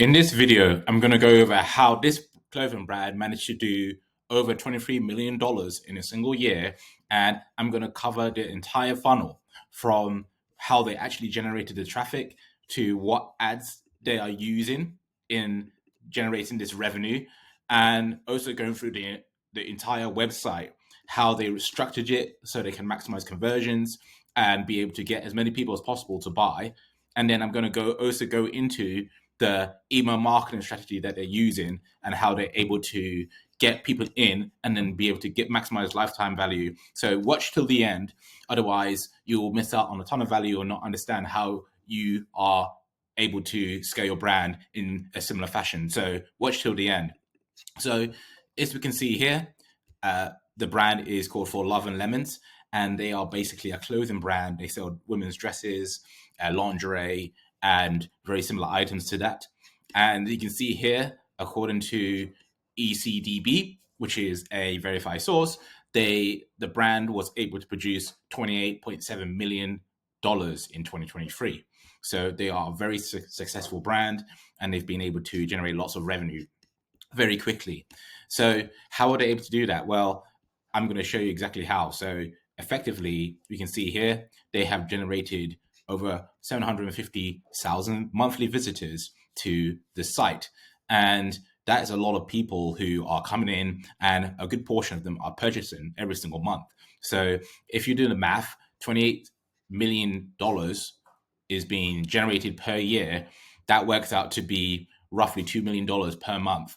In this video, I'm going to go over how this clothing brand managed to do over $23 million in a single year. And I'm going to cover the entire funnel from how they actually generated the traffic to what ads they are using in generating this revenue, and also going through the entire website, how they structured it so they can maximize conversions and be able to get as many people as possible to buy. And then I'm going to also go into the email marketing strategy that they're using and how they're able to get people in and then be able to get maximize lifetime value. So watch till the end. Otherwise, you'll miss out on a ton of value or not understand how you are able to scale your brand in a similar fashion. So watch till the end. So as we can see here, the brand is called For Love and Lemons, and they are basically a clothing brand. They sell women's dresses, lingerie, and very similar items to that. And you can see here, according to ECDB, which is a verified source, the brand was able to produce $28.7 million in 2023. So they are a very successful brand, and they've been able to generate lots of revenue very quickly. So how are they able to do that? Well, I'm going to show you exactly how. So effectively, you can see here, they have generated over 750,000 monthly visitors to the site. And that is a lot of people who are coming in, and a good portion of them are purchasing every single month. So if you do the math, $28 million is being generated per year. That works out to be roughly $2 million per month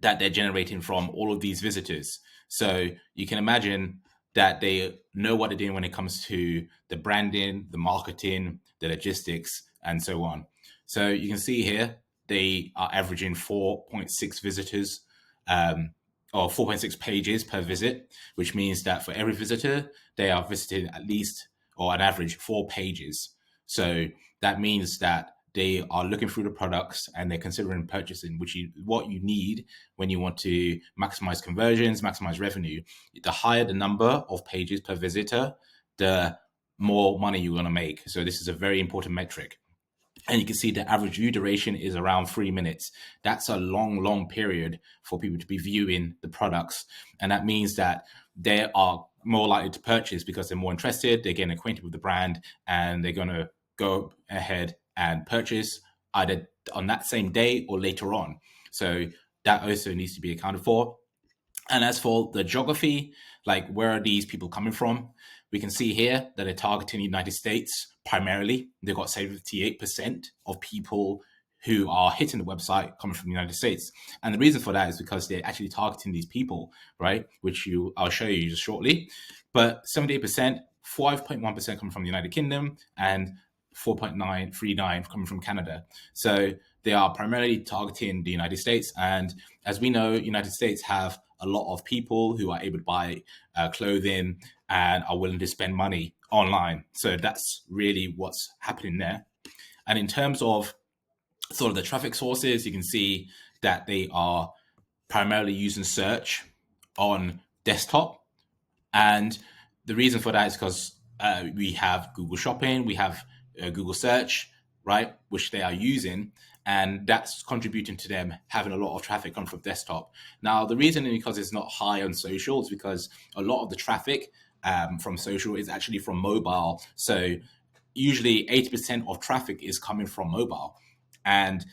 that they're generating from all of these visitors. So you can imagine that they know what they're doing when it comes to the branding, the marketing, the logistics, and so on. So you can see here, they are averaging 4.6 visitors, or 4.6 pages per visit, which means that for every visitor, they are visiting at least, or an average, 4 pages. So that means that they are looking through the products and they're considering purchasing, which is what you need when you want to maximize conversions, maximize revenue. The higher the number of pages per visitor, the more money you're going to make. So this is a very important metric. And you can see the average view duration is around 3 minutes. That's a long period for people to be viewing the products. And that means that they are more likely to purchase because they're more interested, they're getting acquainted with the brand, and they're going to go ahead and purchase either on that same day or later on. So that also needs to be accounted for. And as for the geography, like where are these people coming from? We can see here that they're targeting the United States primarily. They've got 78% of people who are hitting the website coming from the United States. And the reason for that is because they're actually targeting these people, right? Which I'll show you just shortly. But 78%, 5.1% coming from the United Kingdom, and 4.939 coming from Canada. So they are primarily targeting the United States. And as we know, United States have a lot of people who are able to buy clothing and are willing to spend money online. So that's really what's happening there. And in terms of sort of the traffic sources, you can see that they are primarily using search on desktop. And the reason for that is because we have Google Shopping, we have Google Search, right, which they are using, and that's contributing to them having a lot of traffic come from desktop. Now, the reason is because it's not high on social is because a lot of the traffic from social is actually from mobile. So usually 80% of traffic is coming from mobile, and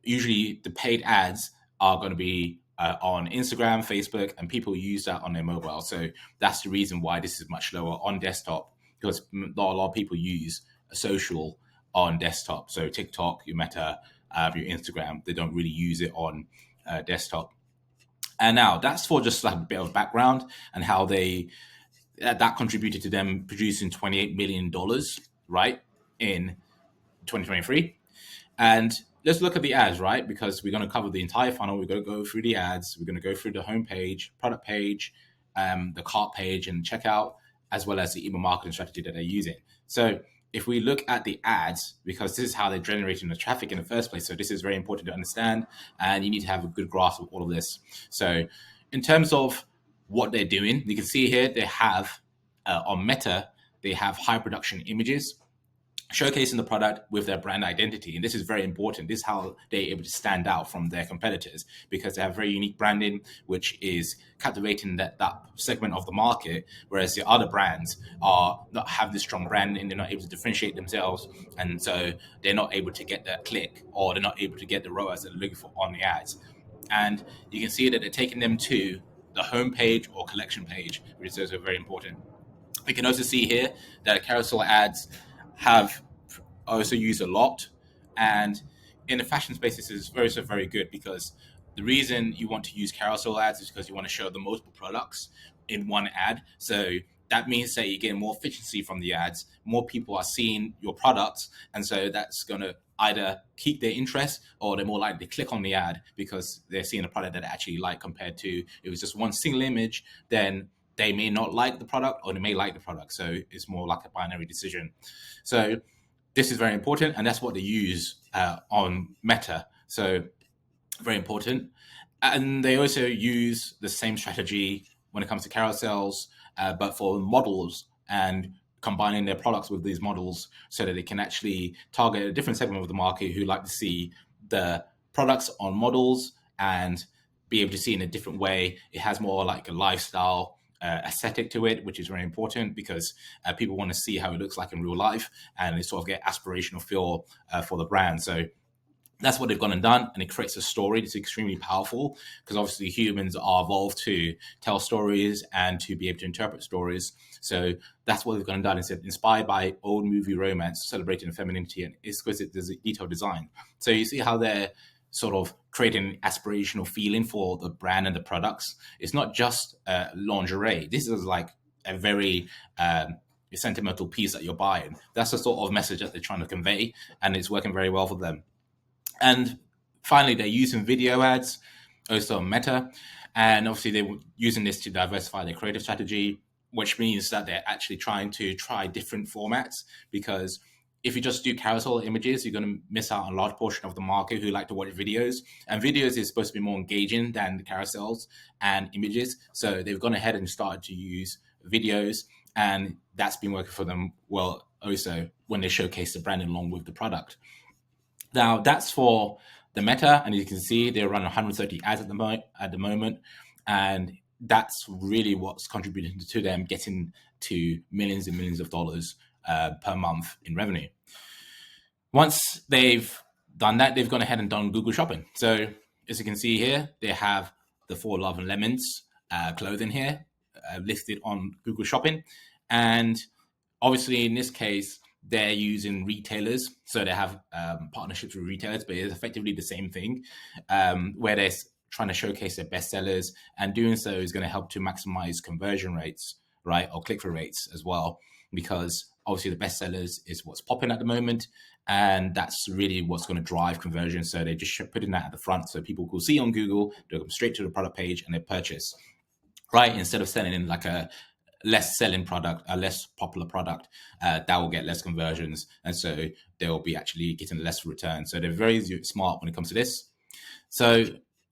usually the paid ads are going to be on Instagram, Facebook, and people use that on their mobile. So that's the reason why this is much lower on desktop, because not a lot of people use social on desktop. So TikTok, your Meta, your Instagram, they don't really use it on desktop. And now that's for just like a bit of background and how that contributed to them producing $28 million, right, in 2023. And let's look at the ads, right? Because we're going to cover the entire funnel. We're going to go through the ads. We're going to go through the homepage, product page, the cart page, and checkout, as well as the email marketing strategy that they're using. So if we look at the ads, because this is how they're generating the traffic in the first place, so this is very important to understand, and you need to have a good grasp of all of this. So in terms of what they're doing, you can see here they have, on Meta, they have high production images. showcasing the product with their brand identity. And this is very important. This is how they're able to stand out from their competitors, because they have very unique branding, which is captivating that segment of the market, whereas the other brands are not have this strong branding, they're not able to differentiate themselves, and so they're not able to get that click, or they're not able to get the ROAS that they're looking for on the ads. And you can see that they're taking them to the homepage or collection page, which is also very important. We can also see here that carousel ads have also used a lot. And in the fashion space, this is very, so very good, because the reason you want to use carousel ads is because you want to show the multiple products in one ad. So that means that you get more efficiency from the ads. More people are seeing your products. And so that's going to either keep their interest, or they're more likely to click on the ad because they're seeing a product that they actually like, compared to if it was just one single image, then they may not like the product, or they may like the product. So it's more like a binary decision. So this is very important, and that's what they use on Meta. So very important. And they also use the same strategy when it comes to carousels, but for models, and combining their products with these models so that they can actually target a different segment of the market who like to see the products on models and be able to see in a different way. It has more like a lifestyle aesthetic to it, which is very important, because people want to see how it looks like in real life, and they sort of get aspirational feel for the brand. So that's what they've gone and done, and it creates a story that's extremely powerful, because obviously humans are evolved to tell stories and to be able to interpret stories. So that's what they've gone and done. It's inspired by old movie romance, celebrating femininity and exquisite detailed design. So you see how they're sort of creating aspirational feeling for the brand and the products. It's not just lingerie. This is like a very sentimental piece that you're buying. That's the sort of message that they're trying to convey, and it's working very well for them. And finally, they're using video ads, also on Meta. And obviously, they're using this to diversify their creative strategy, which means that they're actually trying to try different formats. Because if you just do carousel images, you're going to miss out on a large portion of the market who like to watch videos. And videos is supposed to be more engaging than the carousels and images. So they've gone ahead and started to use videos. And that's been working for them well also when they showcase the brand along with the product. Now that's for the Meta, and you can see they run 130 ads at the moment, and that's really what's contributing to them getting to millions and millions of dollars per month in revenue. Once they've done that, they've gone ahead and done Google Shopping. So as you can see here, they have the For Love and Lemons clothing here listed on Google Shopping, and obviously in this case they're using retailers, so they have partnerships with retailers, but it's effectively the same thing, where they're trying to showcase their best sellers, and doing so is going to help to maximize conversion rates, right, or click-through rates as well, because obviously the best sellers is what's popping at the moment, and that's really what's going to drive conversion. So they're just putting that at the front, so people will see on Google, they'll come straight to the product page and they purchase, right, instead of sending in like a less selling product, a less popular product, that will get less conversions, and so they'll be actually getting less return. So they're very smart when it comes to this. So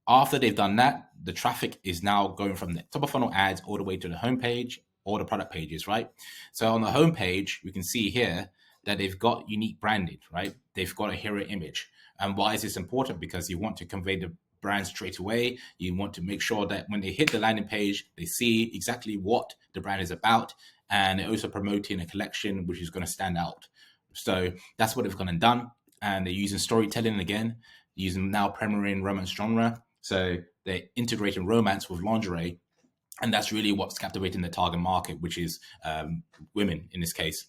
after they've done that, the traffic is now going from the top of funnel ads all the way to the homepage or the product pages, right? So on the homepage, we can see here that they've got unique branding, right? They've got a hero image. And why is this important? Because you want to convey the brand straight away. You want to make sure that when they hit the landing page, they see exactly what the brand is about, and they're also promoting a collection which is going to stand out. So that's what they've gone and done. And they're using storytelling again, using now premiering romance genre. So they're integrating romance with lingerie, and that's really what's captivating the target market, which is women in this case.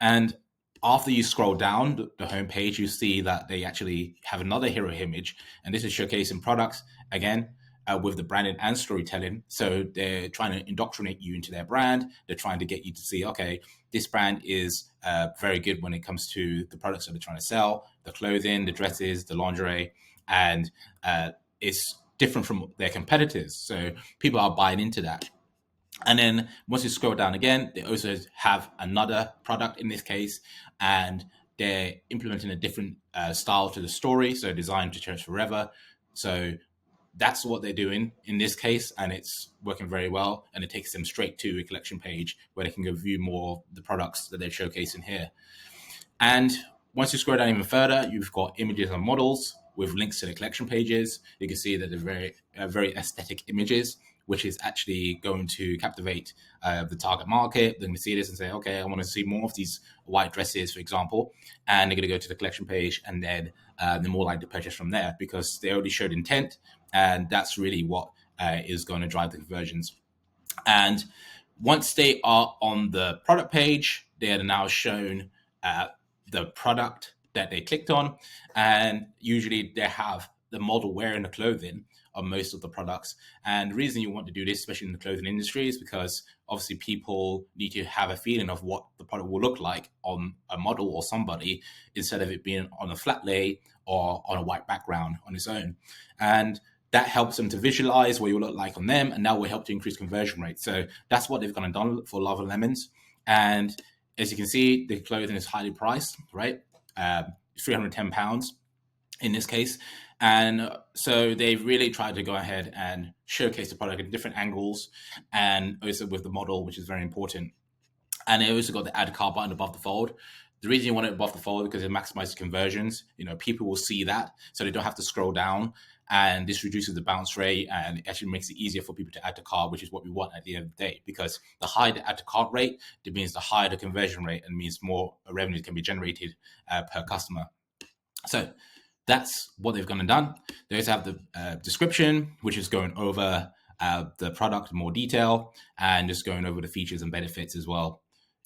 And after you scroll down the homepage, you see that they actually have another hero image, and this is showcasing products again with the branding and storytelling. So they're trying to indoctrinate you into their brand. They're trying to get you to see, okay, this brand is very good when it comes to the products that they're trying to sell, the clothing, the dresses, the lingerie, and it's different from their competitors. So people are buying into that. And then once you scroll down again, they also have another product in this case, and they're implementing a different style to the story. So designed to change forever. So that's what they're doing in this case, and it's working very well. And it takes them straight to a collection page where they can go view more of the products that they're showcasing here. And once you scroll down even further, you've got images and models with links to the collection pages. You can see that they're very aesthetic images, which is actually going to captivate the target market. They're going to see this and say, okay, I want to see more of these white dresses, for example. And they're going to go to the collection page, and then they're more likely to purchase from there because they already showed intent. And that's really what is going to drive the conversions. And once they are on the product page, they are now shown the product that they clicked on. And usually they have the model wearing the clothing on most of the products. And the reason you want to do this, especially in the clothing industry, is because obviously people need to have a feeling of what the product will look like on a model or somebody instead of it being on a flat lay or on a white background on its own. And that helps them to visualize what you look like on them, and that will help to increase conversion rate. So that's what they've gone and done for Love and Lemons. And as you can see, the clothing is highly priced, right? £310 in this case. And so they've really tried to go ahead and showcase the product in different angles, and also with the model, which is very important. And they also got the add cart button above the fold. The reason you want it above the fold because it maximizes conversions. People will see that, so they don't have to scroll down. And this reduces the bounce rate, and it actually makes it easier for people to add to cart, which is what we want at the end of the day. Because the higher the add to cart rate, it means the higher the conversion rate, and means more revenue can be generated per customer. So that's what they've gone and done. They also have the description, which is going over the product in more detail and just going over the features and benefits as well.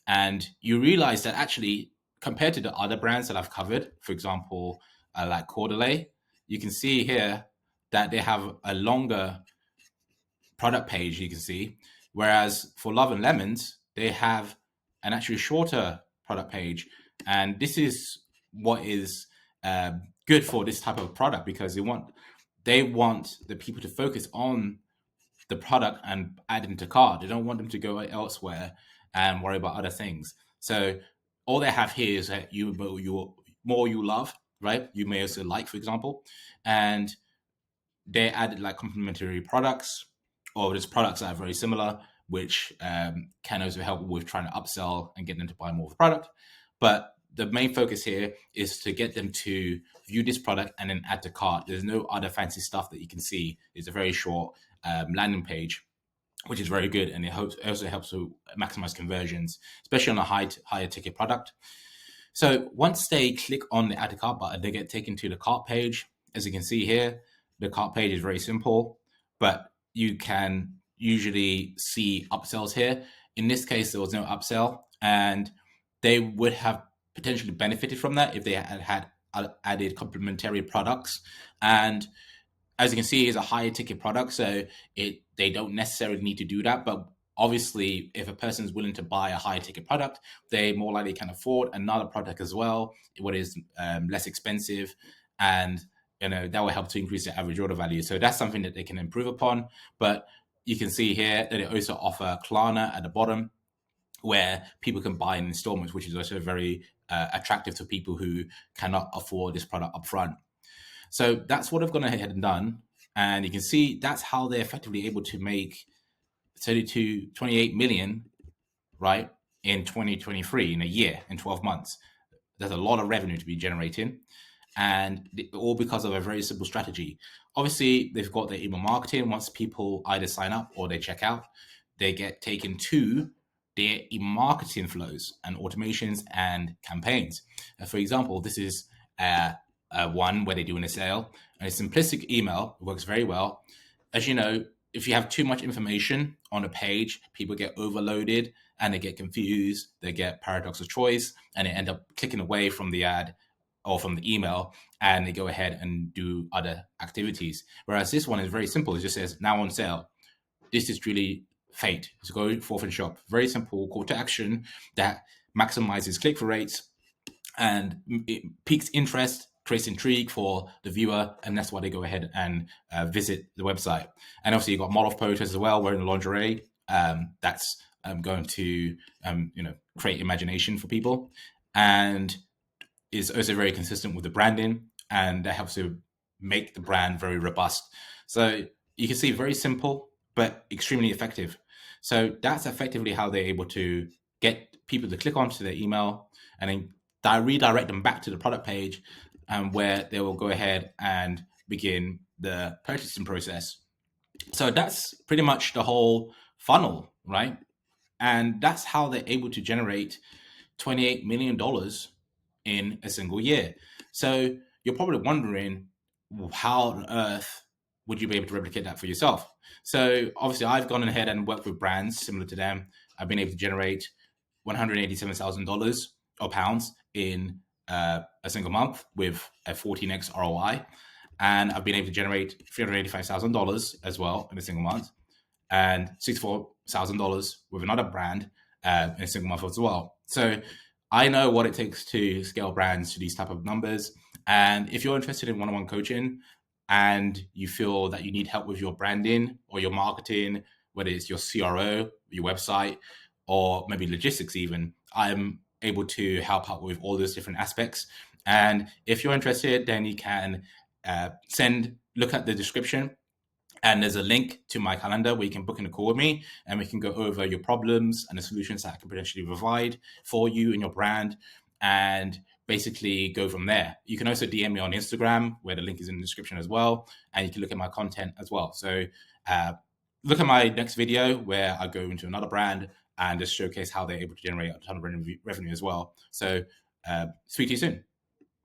And you realize that actually, compared to the other brands that I've covered, for example, like Cordelay, you can see here that they have a longer product page, you can see. Whereas for Love and Lemons, they have an actually shorter product page. And this is what is good for this type of product, because they want the people to focus on the product and add into cart. They don't want them to go elsewhere and worry about other things. So all they have here is that more you love, right? You may also like, for example, and they added like complementary products, or just products that are very similar, which can also help with trying to upsell and get them to buy more of the product. But the main focus here is to get them to view this product and then add to cart. There's no other fancy stuff that you can see. It's a very short landing page, which is very good, and it also helps to maximize conversions, especially on a higher ticket product. So once they click on the add to cart button, they get taken to the cart page. As you can see here, the cart page is very simple, but you can usually see upsells here. In this case, there was no upsell, and they would have potentially benefited from that if they had added complementary products. And as you can see, it's a higher ticket product, so they don't necessarily need to do that. But obviously, if a person is willing to buy a higher ticket product, they more likely can afford another product as well, what is less expensive, and that will help to increase the average order value. So that's something that they can improve upon. But you can see here that they also offer Klarna at the bottom, where people can buy in installments, which is also very attractive to people who cannot afford this product upfront. So that's what they've gone ahead and done. And you can see that's how they're effectively able to make 28 million, right, in 2023, in a year, in 12 months. There's a lot of revenue to be generating, and all because of a very simple strategy. Obviously, they've got their email marketing. Once people either sign up or they check out, they get taken to their marketing flows and automations and campaigns. For example, this is one where they're doing a sale, and a simplistic email works very well. As you know, if you have too much information on a page, people get overloaded and they get confused, they get paradox of choice, and they end up clicking away from the ad or from the email, and they go ahead and do other activities. Whereas this one is very simple. It just says, now on sale. This is really fate. So go forth and shop. Very simple call to action that maximizes click-through rates, and it piques interest, creates intrigue for the viewer, and that's why they go ahead and visit the website. And obviously, you've got model photos as well, wearing lingerie. That's going to create imagination for people, and is also very consistent with the branding, and that helps to make the brand very robust. So you can see very simple but extremely effective. So that's effectively how they're able to get people to click onto their email and then redirect them back to the product page, where they will go ahead and begin the purchasing process. So that's pretty much the whole funnel, right? And that's how they're able to generate $28 million in a single year. So you're probably wondering, how on earth would you be able to replicate that for yourself? So obviously, I've gone ahead and worked with brands similar to them. I've been able to generate $187,000 or pounds in a single month with a 14x ROI. And I've been able to generate $385,000 as well in a single month, and $64,000 with another brand in a single month as well. So I know what it takes to scale brands to these type of numbers. And if you're interested in one-on-one coaching and you feel that you need help with your branding or your marketing, whether it's your CRO, your website, or maybe logistics even, I'm able to help out with all those different aspects. And if you're interested, then you can look at the description, and there's a link to my calendar where you can book in a call with me, and we can go over your problems and the solutions that I can potentially provide for you and your brand, and basically go from there. You can also DM me on Instagram, where the link is in the description as well, and you can look at my content as well. So look at my next video where I go into another brand and just showcase how they're able to generate a ton of revenue as well. So speak to you soon.